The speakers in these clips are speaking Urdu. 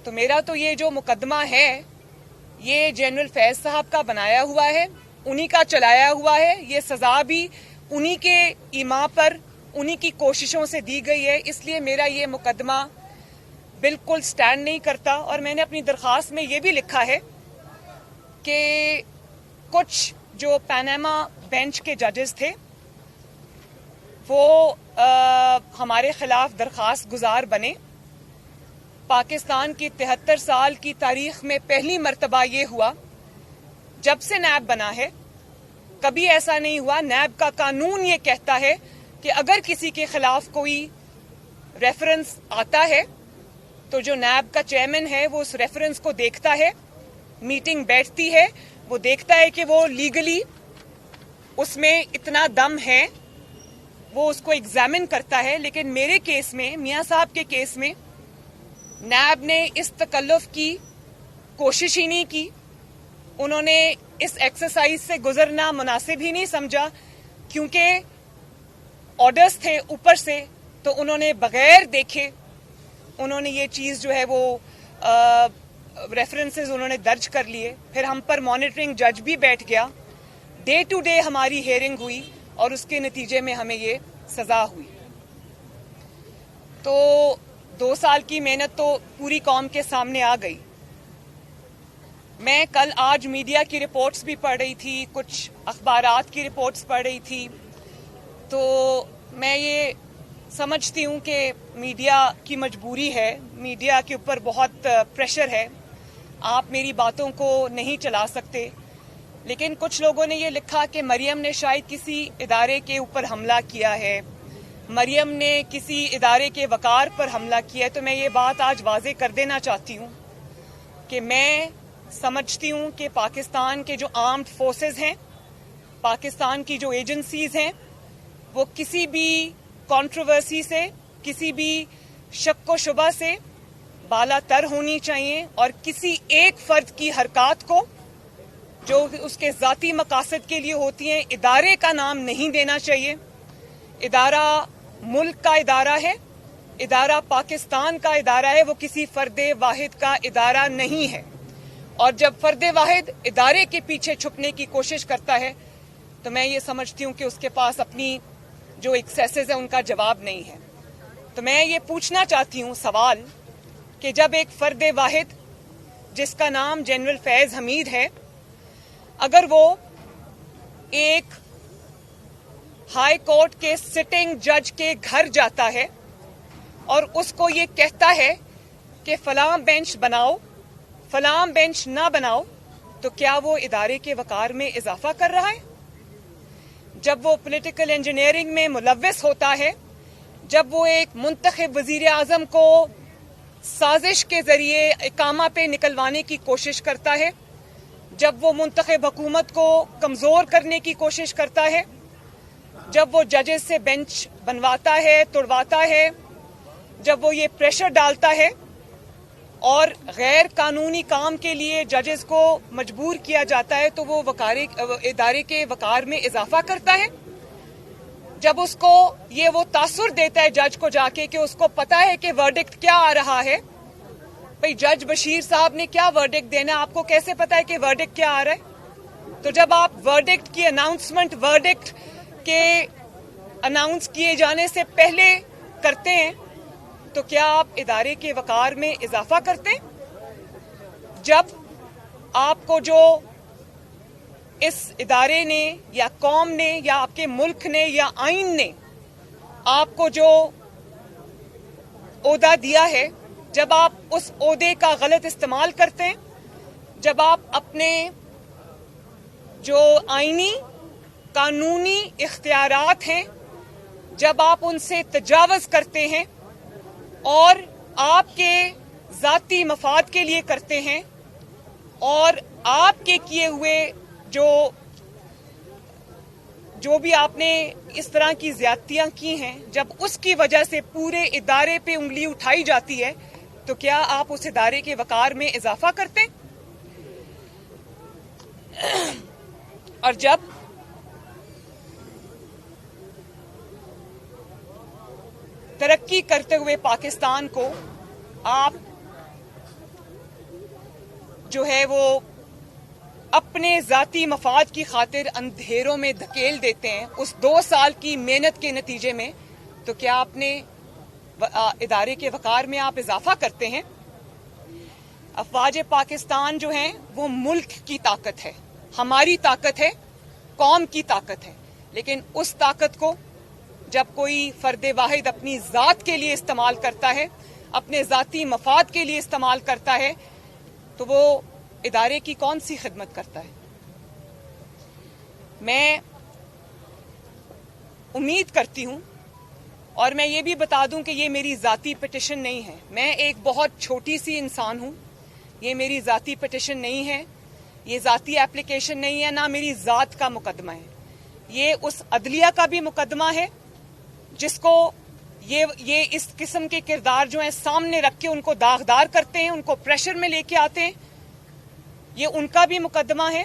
تو میرا تو یہ جو مقدمہ ہے یہ جنرل فیض صاحب کا بنایا ہوا ہے, انہی کا چلایا ہوا ہے. یہ سزا بھی انہی کے ایما پر انہی کی کوششوں سے دی گئی ہے, اس لیے میرا یہ مقدمہ بالکل سٹینڈ نہیں کرتا. اور میں نے اپنی درخواست میں یہ بھی لکھا ہے کہ کچھ جو پاناما بینچ کے ججز تھے وہ ہمارے خلاف درخواست گزار بنے. پاکستان کی 73 سال کی تاریخ میں پہلی مرتبہ یہ ہوا جب سے نیب بنا ہے, کبھی ایسا نہیں ہوا. نیب کا قانون یہ کہتا ہے کہ اگر کسی کے خلاف کوئی ریفرنس آتا ہے تو جو نیب کا چیئرمین ہے وہ اس ریفرنس کو دیکھتا ہے, میٹنگ بیٹھتی ہے, وہ دیکھتا ہے کہ وہ لیگلی اس میں اتنا دم ہے, وہ اس کو ایگزامن کرتا ہے. لیکن میرے کیس میں, میاں صاحب کے کیس میں, نیب نے اس تکلف کی کوشش ہی نہیں کی. انہوں نے اس ایکسرسائز سے گزرنا مناسب ہی نہیں سمجھا, کیونکہ آرڈرز تھے اوپر سے, تو انہوں نے بغیر دیکھے انہوں نے یہ چیز جو ہے وہ ریفرنسز انہوں نے درج کر لیے. پھر ہم پر مانیٹرنگ جج بھی بیٹھ گیا, ڈے ٹو ڈے ہماری ہیئرنگ ہوئی اور اس کے نتیجے میں ہمیں یہ سزا ہوئی. تو 2 سال کی محنت تو پوری قوم کے سامنے آ گئی. میں کل آج میڈیا کی رپورٹس بھی پڑھ رہی تھی, کچھ اخبارات کی رپورٹس پڑھ رہی تھی, تو میں یہ سمجھتی ہوں کہ میڈیا کی مجبوری ہے, میڈیا کے اوپر بہت پریشر ہے, آپ میری باتوں کو نہیں چلا سکتے. لیکن کچھ لوگوں نے یہ لکھا کہ مریم نے شاید کسی ادارے کے اوپر حملہ کیا ہے, مریم نے کسی ادارے کے وقار پر حملہ کیا ہے. تو میں یہ بات آج واضح کر دینا چاہتی ہوں کہ میں سمجھتی ہوں کہ پاکستان کے جو آرمڈ فورسز ہیں, پاکستان کی جو ایجنسیز ہیں, وہ کسی بھی کنٹروورسی سے, کسی بھی شک و شبہ سے بالا تر ہونی چاہیے, اور کسی ایک فرد کی حرکات کو جو اس کے ذاتی مقاصد کے لیے ہوتی ہیں ادارے کا نام نہیں دینا چاہیے. ادارہ ملک کا ادارہ ہے, ادارہ پاکستان کا ادارہ ہے, وہ کسی فرد واحد کا ادارہ نہیں ہے. اور جب فرد واحد ادارے کے پیچھے چھپنے کی کوشش کرتا ہے تو میں یہ سمجھتی ہوں کہ اس کے پاس اپنی جو ایکسیسز ہیں ان کا جواب نہیں ہے. تو میں یہ پوچھنا چاہتی ہوں سوال کہ جب ایک فرد واحد جس کا نام جنرل فیض حمید ہے, اگر وہ ایک ہائی کورٹ کے سٹنگ جج کے گھر جاتا ہے اور اس کو یہ کہتا ہے کہ فلاں بینچ بناؤ, فلاں بینچ نہ بناؤ, تو کیا وہ ادارے کے وقار میں اضافہ کر رہا ہے؟ جب وہ پولیٹیکل انجینئرنگ میں ملوث ہوتا ہے, جب وہ ایک منتخب وزیر اعظم کو سازش کے ذریعے اقامہ پہ نکلوانے کی کوشش کرتا ہے, جب وہ منتخب حکومت کو کمزور کرنے کی کوشش کرتا ہے, جب وہ ججز سے بینچ بنواتا ہے, توڑواتا ہے, جب وہ یہ پریشر ڈالتا ہے اور غیر قانونی کام کے لیے ججز کو مجبور کیا جاتا ہے, تو وہ ادارے کے وقار میں اضافہ کرتا ہے. جب اس کو وہ تاثر دیتا ہے جج کو جا کے کہ اس کو پتا ہے کہ ورڈکٹ کیا آ رہا ہے. بھئی جج بشیر صاحب نے کیا ورڈکٹ دینا, آپ کو کیسے پتا ہے کہ ورڈکٹ کیا آ رہا ہے؟ تو جب آپ ورڈکٹ کی اناؤنسمنٹ ورڈکٹ کے اناؤنس کیے جانے سے پہلے کرتے ہیں تو کیا آپ ادارے کے وقار میں اضافہ کرتے ہیں؟ جب آپ کو جو اس ادارے نے یا قوم نے یا آپ کے ملک نے یا آئین نے آپ کو جو عہدہ دیا ہے, جب آپ اس عہدے کا غلط استعمال کرتے ہیں, جب آپ اپنے جو آئینی قانونی اختیارات ہیں جب آپ ان سے تجاوز کرتے ہیں اور آپ کے ذاتی مفاد کے لیے کرتے ہیں, اور آپ کے کیے ہوئے جو بھی آپ نے اس طرح کی زیادتیاں کی ہیں, جب اس کی وجہ سے پورے ادارے پہ انگلی اٹھائی جاتی ہے, تو کیا آپ اس ادارے کے وقار میں اضافہ کرتے ہیں؟ اور جب ترقی کرتے ہوئے پاکستان کو آپ جو ہے وہ اپنے ذاتی مفاد کی خاطر اندھیروں میں دھکیل دیتے ہیں اس 2 سال کی محنت کے نتیجے میں، تو کیا اپنے ادارے کے وقار میں آپ اضافہ کرتے ہیں؟ افواج پاکستان جو ہیں وہ ملک کی طاقت ہے، ہماری طاقت ہے، قوم کی طاقت ہے، لیکن اس طاقت کو جب کوئی فرد واحد اپنی ذات کے لیے استعمال کرتا ہے، اپنے ذاتی مفاد کے لیے استعمال کرتا ہے، تو وہ ادارے کی کون سی خدمت کرتا ہے؟ میں امید کرتی ہوں، اور میں یہ بھی بتا دوں کہ یہ میری ذاتی پٹیشن نہیں ہے، میں ایک بہت چھوٹی سی انسان ہوں، یہ میری ذاتی پٹیشن نہیں ہے، یہ ذاتی اپلیکیشن نہیں ہے، نہ میری ذات کا مقدمہ ہے، یہ اس عدلیہ کا بھی مقدمہ ہے جس کو یہ اس قسم کے کردار جو ہیں سامنے رکھ کے ان کو داغدار کرتے ہیں، ان کو پریشر میں لے کے آتے ہیں، یہ ان کا بھی مقدمہ ہے۔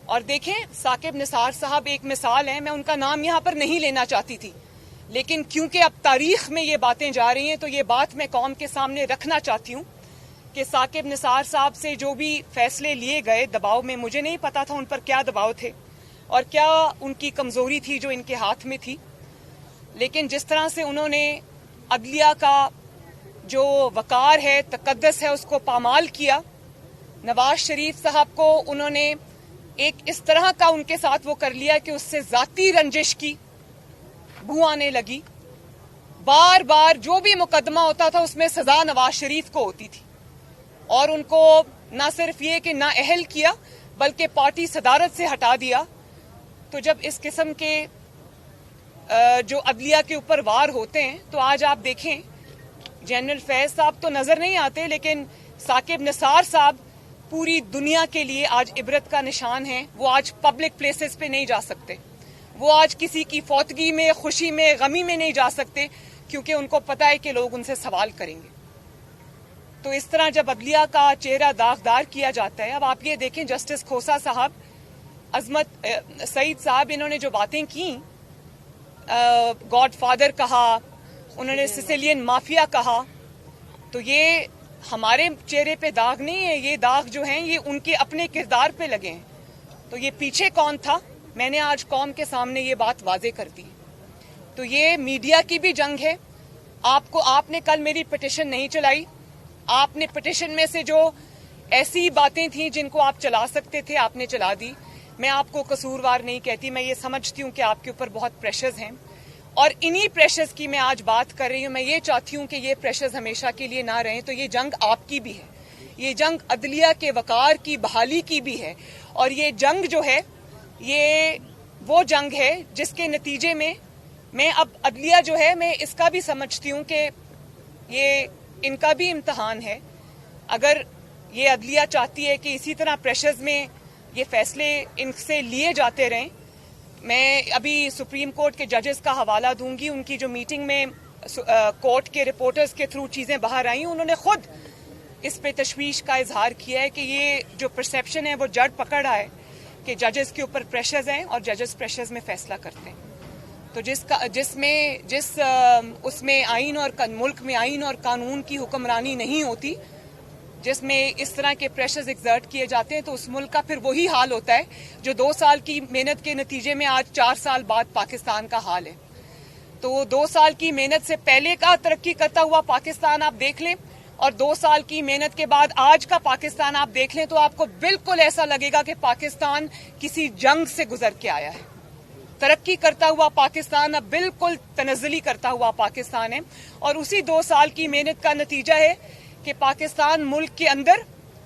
اور دیکھیں، ثاقب نثار صاحب ایک مثال ہیں، میں ان کا نام یہاں پر نہیں لینا چاہتی تھی، لیکن کیونکہ اب تاریخ میں یہ باتیں جا رہی ہیں تو یہ بات میں قوم کے سامنے رکھنا چاہتی ہوں کہ ثاقب نثار صاحب سے جو بھی فیصلے لیے گئے دباؤ میں، مجھے نہیں پتا تھا ان پر کیا دباؤ تھے اور کیا ان کی کمزوری تھی جو ان کے ہاتھ میں تھی، لیکن جس طرح سے انہوں نے عدلیہ کا جو وقار ہے، تقدس ہے، اس کو پامال کیا، نواز شریف صاحب کو انہوں نے ایک اس طرح کا ان کے ساتھ وہ کر لیا کہ اس سے ذاتی رنجش کی بو آنے لگی، بار بار جو بھی مقدمہ ہوتا تھا اس میں سزا نواز شریف کو ہوتی تھی، اور ان کو نہ صرف یہ کہ نااہل کیا بلکہ پارٹی صدارت سے ہٹا دیا۔ تو جب اس قسم کے جو عدلیہ کے اوپر وار ہوتے ہیں تو آج آپ دیکھیں، جنرل فیض صاحب تو نظر نہیں آتے، لیکن ثاقب نثار صاحب پوری دنیا کے لیے آج عبرت کا نشان ہیں، وہ آج پبلک پلیسز پہ نہیں جا سکتے، وہ آج کسی کی فوتگی میں، خوشی میں، غمی میں نہیں جا سکتے، کیونکہ ان کو پتہ ہے کہ لوگ ان سے سوال کریں گے۔ تو اس طرح جب عدلیہ کا چہرہ داغدار کیا جاتا ہے، اب آپ یہ دیکھیں، جسٹس کھوسا صاحب، عظمت سعید صاحب، انہوں نے جو باتیں کیں، گاڈ فادر کہا، انہوں نے سسیلین مافیا کہا، تو یہ ہمارے چہرے پہ داغ نہیں ہے، یہ داغ جو ہیں یہ ان کے اپنے کردار پہ لگے ہیں۔ تو یہ پیچھے کون تھا؟ میں نے آج قوم کے سامنے یہ بات واضح کر دی۔ تو یہ میڈیا کی بھی جنگ ہے۔ آپ نے کل میری پٹیشن نہیں چلائی، آپ نے پٹیشن میں سے جو ایسی باتیں تھیں جن کو آپ چلا سکتے تھے آپ نے چلا دی۔ میں آپ کو قصوروار نہیں کہتی، میں یہ سمجھتی ہوں کہ آپ کے اوپر بہت پریشرز ہیں، اور انہی پریشرز کی میں آج بات کر رہی ہوں۔ میں یہ چاہتی ہوں کہ یہ پریشرز ہمیشہ کے لیے نہ رہیں، تو یہ جنگ آپ کی بھی ہے، یہ جنگ عدلیہ کے وقار کی بحالی کی بھی ہے، اور یہ جنگ جو ہے یہ وہ جنگ ہے جس کے نتیجے میں اب عدلیہ جو ہے، میں اس کا بھی سمجھتی ہوں کہ یہ ان کا بھی امتحان ہے۔ اگر یہ عدلیہ چاہتی ہے کہ اسی طرح پریشرز میں یہ فیصلے ان سے لیے جاتے رہیں، میں ابھی سپریم کورٹ کے ججز کا حوالہ دوں گی، ان کی جو میٹنگ میں کورٹ کے رپورٹرز کے تھرو چیزیں باہر آئیں، انہوں نے خود اس پہ تشویش کا اظہار کیا ہے کہ یہ جو پرسیپشن ہے وہ جڑ پکڑ رہا ہے کہ ججز کے اوپر پریشرز ہیں اور ججز پریشرز میں فیصلہ کرتے ہیں۔ تو اس میں آئین اور ملک میں آئین اور قانون کی حکمرانی نہیں ہوتی، جس میں اس طرح کے پریشرز ایگزرٹ کیے جاتے ہیں، تو اس ملک کا پھر وہی حال ہوتا ہے جو 2 سال کی محنت کے نتیجے میں آج 4 سال بعد پاکستان کا حال ہے۔ تو 2 سال کی محنت سے پہلے کا ترقی کرتا ہوا پاکستان آپ دیکھ لیں، اور 2 سال کی محنت کے بعد آج کا پاکستان آپ دیکھ لیں، تو آپ کو بالکل ایسا لگے گا کہ پاکستان کسی جنگ سے گزر کے آیا ہے۔ ترقی کرتا ہوا پاکستان اب بالکل تنزلی کرتا ہوا پاکستان ہے، اور اسی 2 سال کی محنت کا نتیجہ ہے کہ پاکستان ملک کے اندر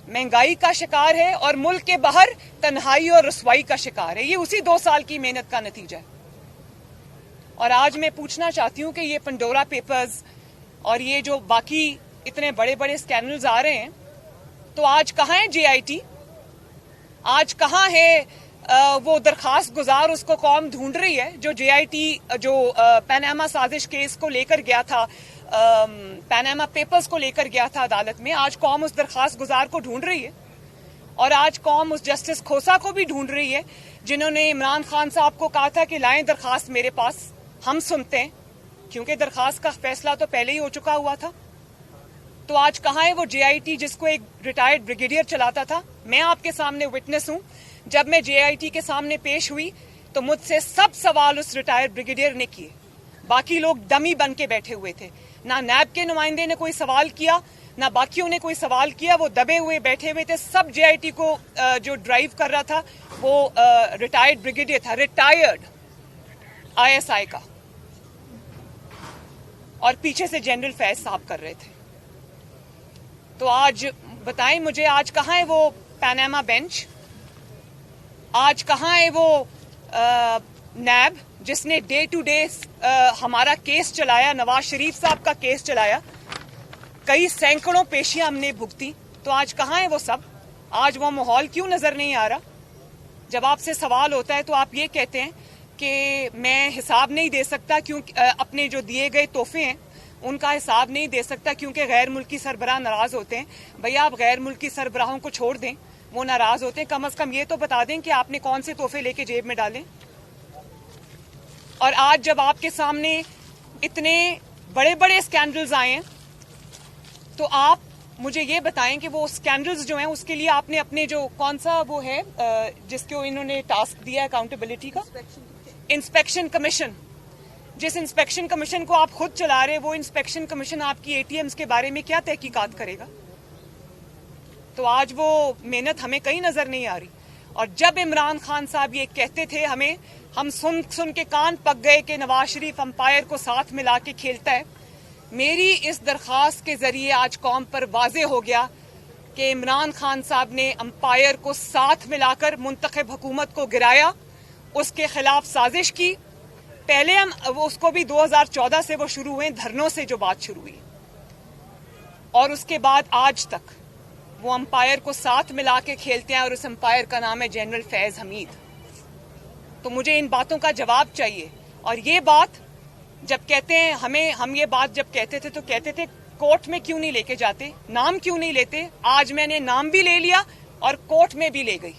مہنگائی کا شکار ہے اور ملک کے باہر تنہائی اور رسوائی کا شکار ہے۔ یہ اسی 2 سال کی محنت کا نتیجہ ہے۔ اور آج میں پوچھنا چاہتی ہوں کہ یہ پنڈورا پیپرز اور یہ جو باقی اتنے بڑے بڑے اسکینڈلز آ رہے ہیں، تو آج کہاں ہے جے آئی ٹی؟ آج کہاں ہے وہ درخواست گزار؟ اس کو قوم ڈھونڈ رہی ہے جو جے آئی ٹی جو پاناما سازش کیس کو لے کر گیا تھا، پاناما پیپرز کو لے کر گیا تھا عدالت میں۔ آج قوم اس درخواست گزار کو ڈھونڈ رہی ہے، اور آج قوم اس جسٹس کھوسا کو بھی ڈھونڈ رہی ہے جنہوں نے عمران خان صاحب کو کہا تھا کہ لائیں درخواست میرے پاس، ہم سنتے ہیں، کیونکہ درخواست کا فیصلہ تو پہلے ہی ہو چکا ہوا تھا۔ تو آج کہاں ہے وہ JIT جس کو ایک ریٹائرڈ بریگیڈیئر چلاتا تھا؟ میں آپ کے سامنے وٹنس ہوں. جب میں JIT کے سامنے پیش ہوئی تو مجھ سے سب سوال اس ریٹائرڈ بریگیڈیئر نے کیے. باقی لوگ ڈمی بن کے بیٹھے ہوئے تھے. نہ نیب کے نمائندے نے کوئی سوال کیا، نہ باقیوں نے کوئی سوال کیا. وہ دبے ہوئے بیٹھے ہوئے تھے. سب JIT کو جو ڈرائیو کر رہا تھا وہ ریٹائرڈ بریگیڈیئر تھا، ریٹائرڈ ISI کا، اور پیچھے سے جنرل فیض صاحب کر رہے تھے. تو آج بتائیں مجھے، آج کہاں ہے وہ پاناما بینچ؟ آج کہاں ہے وہ نیب جس نے ڈے ٹو ڈے ہمارا کیس چلایا، نواز شریف صاحب کا کیس چلایا، کئی سینکڑوں پیشیاں ہم نے بھگتی؟ تو آج کہاں ہے وہ سب؟ آج وہ ماحول کیوں نظر نہیں آ رہا؟ جب آپ سے سوال ہوتا ہے تو آپ یہ کہتے ہیں کہ میں حساب نہیں دے سکتا کیونکہ اپنے جو دیے گئے تحفے ہیں ان کا حساب نہیں دے سکتا کیونکہ غیر ملکی سربراہ ناراض ہوتے ہیں. بھیا آپ غیر ملکی سربراہوں کو چھوڑ دیں، وہ ناراض ہوتے ہیں، کم از کم یہ تو بتا دیں کہ آپ نے کون سے تحفے لے کے جیب میں ڈالیں. اور آج جب آپ کے سامنے اتنے بڑے بڑے اسکینڈلز آئے ہیں تو آپ مجھے یہ بتائیں کہ وہ اسکینڈلز جو ہیں اس کے لیے آپ نے اپنے جو کون سا وہ ہے جس کو انہوں نے ٹاسک دیا اکاؤنٹیبلٹی کا، انسپیکشن کمیشن، جس انسپیکشن کمیشن کو آپ خود چلا رہے، وہ انسپیکشن کمیشن آپ کی ATMs کے بارے میں کیا تحقیقات کرے گا؟ تو آج وہ محنت ہمیں کہیں نظر نہیں آ رہی. اور جب عمران خان صاحب یہ کہتے تھے ہم سن کے کان پک گئے کہ نواز شریف امپائر کو ساتھ ملا کے کھیلتا ہے. میری اس درخواست کے ذریعے آج قوم پر واضح ہو گیا کہ عمران خان صاحب نے امپائر کو ساتھ ملا کر منتخب حکومت کو گرایا، اس کے خلاف سازش کی. پہلے اس کو بھی 2014 سے وہ شروع ہوئے، دھرنوں سے جو بات شروع ہوئی، اور اس کے بعد آج تک وہ امپائر کو ساتھ ملا کے کھیلتے ہیں، اور اس امپائر کا نام ہے جنرل فیض حمید. تو مجھے ان باتوں کا جواب چاہیے. اور یہ بات جب کہتے ہیں ہم یہ بات جب کہتے تھے تو کہتے تھے کورٹ میں کیوں نہیں لے کے جاتے، نام کیوں نہیں لیتے؟ آج میں نے نام بھی لے لیا اور کورٹ میں بھی لے گئی.